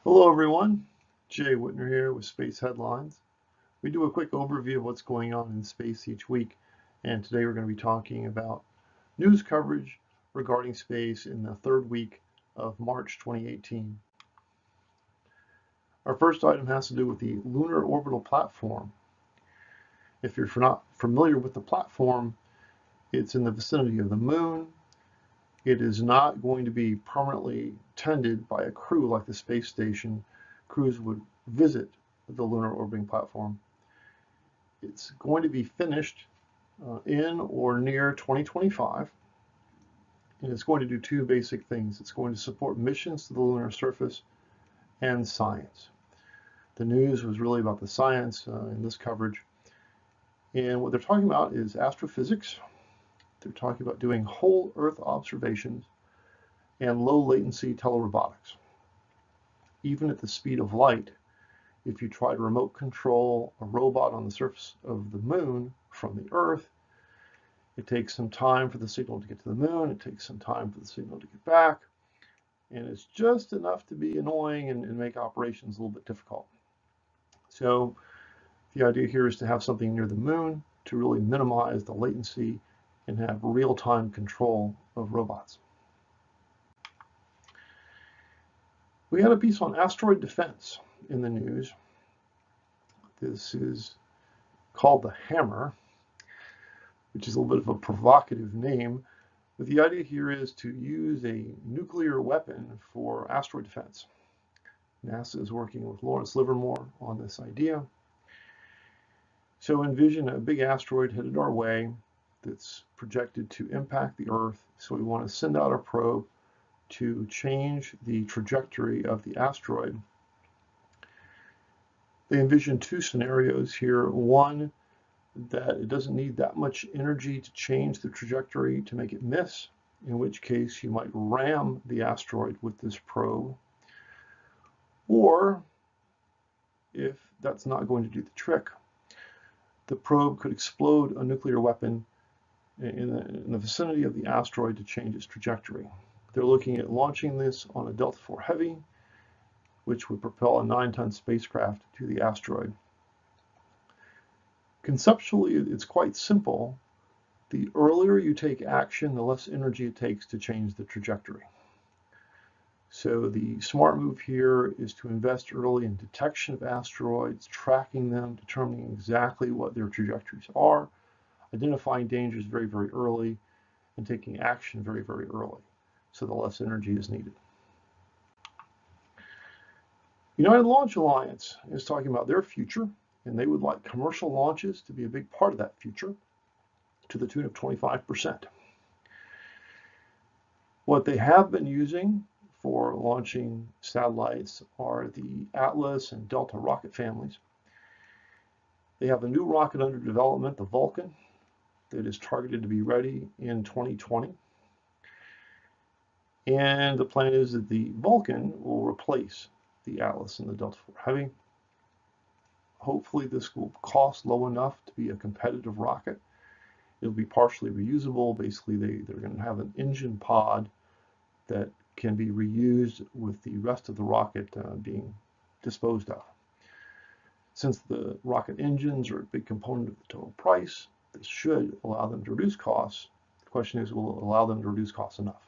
Hello everyone, Jay Whitner here with Space Headlines. We do a quick overview of what's going on in space each week, and today we're going to be talking about news coverage regarding space in the third week of March 2018. Our first item has to do with the Lunar Orbital Platform. If you're not familiar with the platform, it's in the vicinity of the moon. It is not going to be permanently tended by a crew like the space station. Crews would visit the lunar orbiting platform. It's going to be finished in or near 2025, and it's going to do two basic things. It's going to support missions to the lunar surface and science. The news was really about the science in this coverage, and what they're talking about is astrophysics. They're talking about doing whole Earth observations and low latency telerobotics. Even at the speed of light, if you try to remote control a robot on the surface of the moon from the Earth, it takes some time for the signal to get to the moon, it takes some time for the signal to get back, and it's just enough to be annoying and make operations a little bit difficult. So the idea here is to have something near the moon to really minimize the latency and have real-time control of robots. We had a piece on asteroid defense in the news. This is called the Hammer, which is a little bit of a provocative name. But the idea here is to use a nuclear weapon for asteroid defense. NASA is working with Lawrence Livermore on this idea. So envision a big asteroid headed our way that's projected to impact the Earth. So we want to send out a probe to change the trajectory of the asteroid. They envision two scenarios here. One, that it doesn't need that much energy to change the trajectory to make it miss, in which case you might ram the asteroid with this probe. Or, if that's not going to do the trick, the probe could explode a nuclear weapon in the vicinity of the asteroid to change its trajectory. They're looking at launching this on a Delta IV Heavy, which would propel a 9-ton spacecraft to the asteroid. Conceptually, it's quite simple. The earlier you take action, the less energy it takes to change the trajectory. So the smart move here is to invest early in detection of asteroids, tracking them, determining exactly what their trajectories are, identifying dangers very, very early, and taking action very, very early, so the less energy is needed. United Launch Alliance is talking about their future, and they would like commercial launches to be a big part of that future, to the tune of 25%. What they have been using for launching satellites are the Atlas and Delta rocket families. They have a new rocket under development, the Vulcan, that is targeted to be ready in 2020. And the plan is that the Vulcan will replace the Atlas and the Delta IV Heavy. Hopefully this will cost low enough to be a competitive rocket. It'll be partially reusable. Basically, they're going to have an engine pod that can be reused with the rest of the rocket being disposed of. Since the rocket engines are a big component of the total price, this should allow them to reduce costs. The question is, will it allow them to reduce costs enough?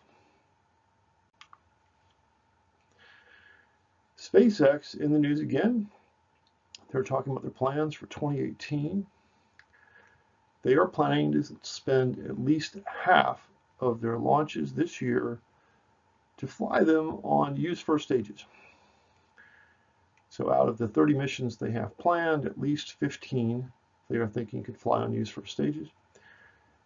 SpaceX in the news again. They're talking about their plans for 2018. They are planning to spend at least half of their launches this year to fly them on use first stages. So out of the 30 missions they have planned, at least 15 they are thinking could fly on use first stages.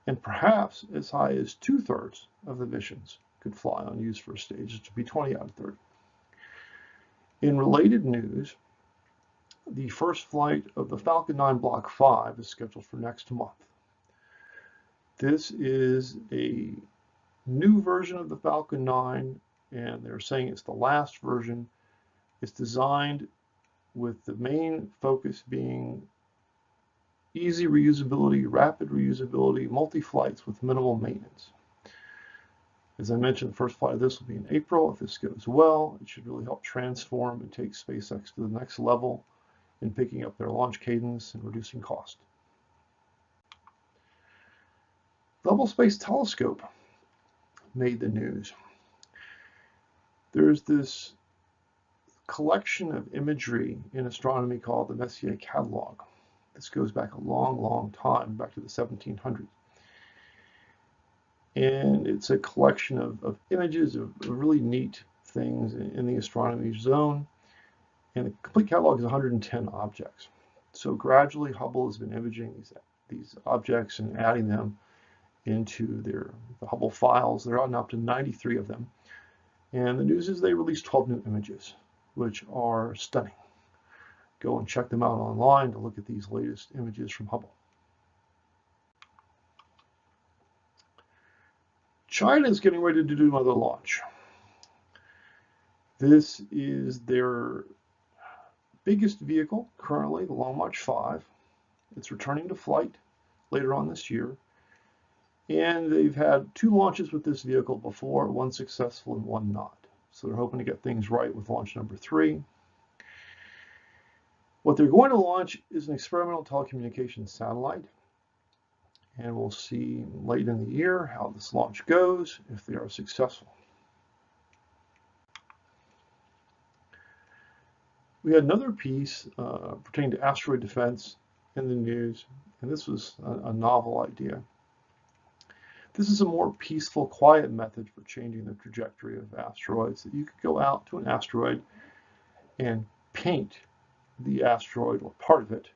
And perhaps as high as 2/3 of the missions could fly on use first stages, to be 20 out of 30. In related news, the first flight of the Falcon 9 Block 5 is scheduled for next month. This is a new version of the Falcon 9, and they're saying it's the last version. It's designed with the main focus being easy reusability, rapid reusability, multi-flights with minimal maintenance. As I mentioned, the first flight of this will be in April. If this goes well, it should really help transform and take SpaceX to the next level in picking up their launch cadence and reducing cost. The Hubble Space Telescope made the news. There's this collection of imagery in astronomy called the Messier Catalog. This goes back a long, long time, back to the 1700s. And it's a collection of images of really neat things in the astronomy zone. And the complete catalog is 110 objects. So gradually Hubble has been imaging these objects and adding them into the Hubble files. They're on up to 93 of them. And the news is they released 12 new images, which are stunning. Go and check them out online to look at these latest images from Hubble. China is getting ready to do another launch. This is their biggest vehicle currently, the Long March 5. It's returning to flight later on this year. And they've had 2 launches with this vehicle before, one successful and one not. So they're hoping to get things right with launch number 3. What they're going to launch is an experimental telecommunications satellite. And we'll see late in the year how this launch goes, if they are successful. We had another piece pertaining to asteroid defense in the news, and this was a novel idea. This is a more peaceful, quiet method for changing the trajectory of asteroids. That you could go out to an asteroid and paint the asteroid or part of it,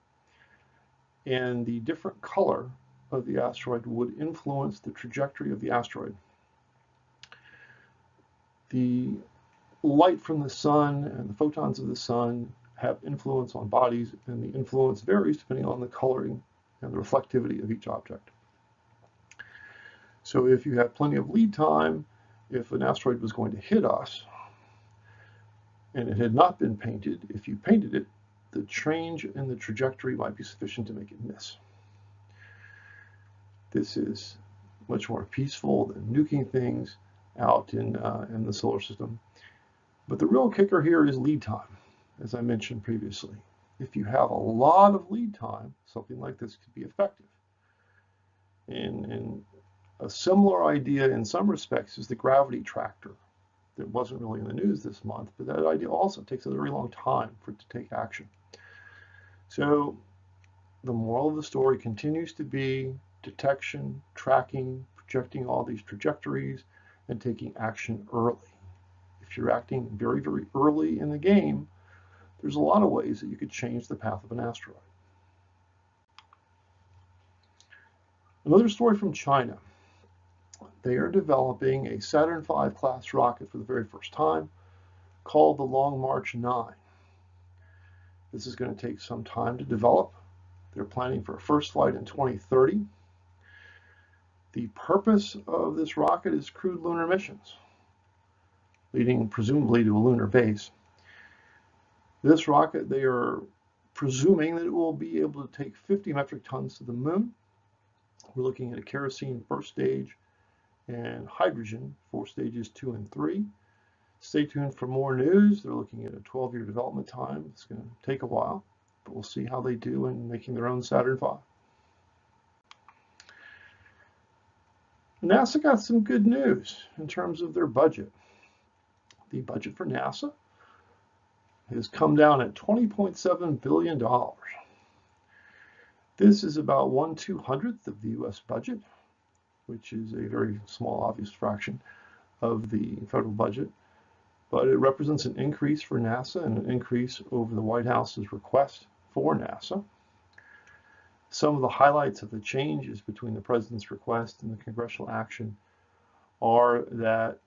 and the different color of the asteroid would influence the trajectory of the asteroid. The light from the sun and the photons of the sun have influence on bodies, and the influence varies depending on the coloring and the reflectivity of each object. So if you have plenty of lead time, if an asteroid was going to hit us and it had not been painted, if you painted it, the change in the trajectory might be sufficient to make it miss. This is much more peaceful than nuking things out in the solar system. But the real kicker here is lead time, as I mentioned previously. If you have a lot of lead time, something like this could be effective. And a similar idea in some respects is the gravity tractor. That wasn't really in the news this month, but that idea also takes a very long time for it to take action. So the moral of the story continues to be detection, tracking, projecting all these trajectories, and taking action early. If you're acting very, very early in the game, there's a lot of ways that you could change the path of an asteroid. Another story from China. They are developing a Saturn V class rocket for the very first time called the Long March 9. This is going to take some time to develop. They're planning for a first flight in 2030. The purpose of this rocket is crewed lunar missions, leading presumably to a lunar base. This rocket, they are presuming that it will be able to take 50 metric tons to the moon. We're looking at a kerosene first stage and hydrogen for stages 2 and 3. Stay tuned for more news. They're looking at a 12-year development time. It's going to take a while, but we'll see how they do in making their own Saturn V. NASA got some good news in terms of their budget. The budget for NASA has come down at $20.7 billion. This is about 1/200th of the US budget, which is a very small, obvious fraction of the federal budget. But it represents an increase for NASA and an increase over the White House's request for NASA. Some of the highlights of the changes between the president's request and the congressional action are that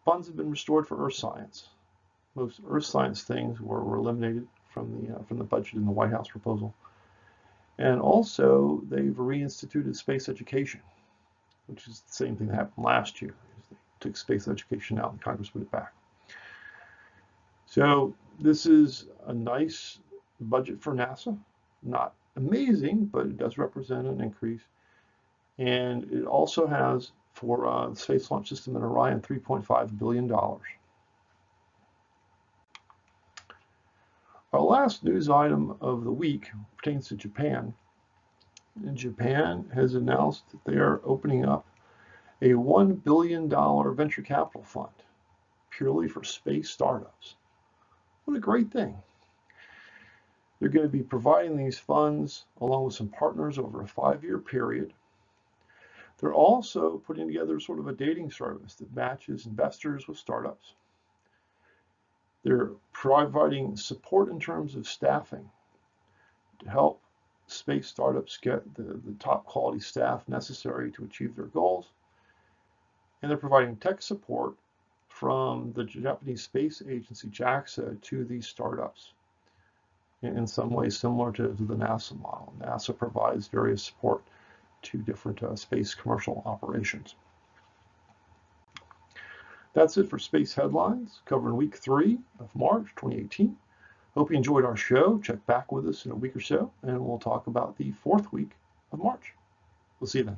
funds have been restored for earth science. Most earth science things were eliminated from the budget in the White House proposal. And also, they've reinstituted space education, which is the same thing that happened last year. They took space education out and Congress put it back. So this is a nice budget for NASA. Not amazing, but it does represent an increase. And it also has for the Space Launch System and Orion, $3.5 billion. Our last news item of the week pertains to Japan. And Japan has announced that they are opening up a $1 billion venture capital fund purely for space startups. What a great thing. They're going to be providing these funds along with some partners over a 5-year period. They're also putting together sort of a dating service that matches investors with startups. They're providing support in terms of staffing to help space startups get the top quality staff necessary to achieve their goals. And they're providing tech support from the Japanese Space Agency, JAXA, to these startups in some ways similar to the NASA model. NASA provides various support to different space commercial operations. That's it for Space Headlines, covering week 3 of March 2018. Hope you enjoyed our show. Check back with us in a week or so, and we'll talk about the 4th week of March. We'll see you then.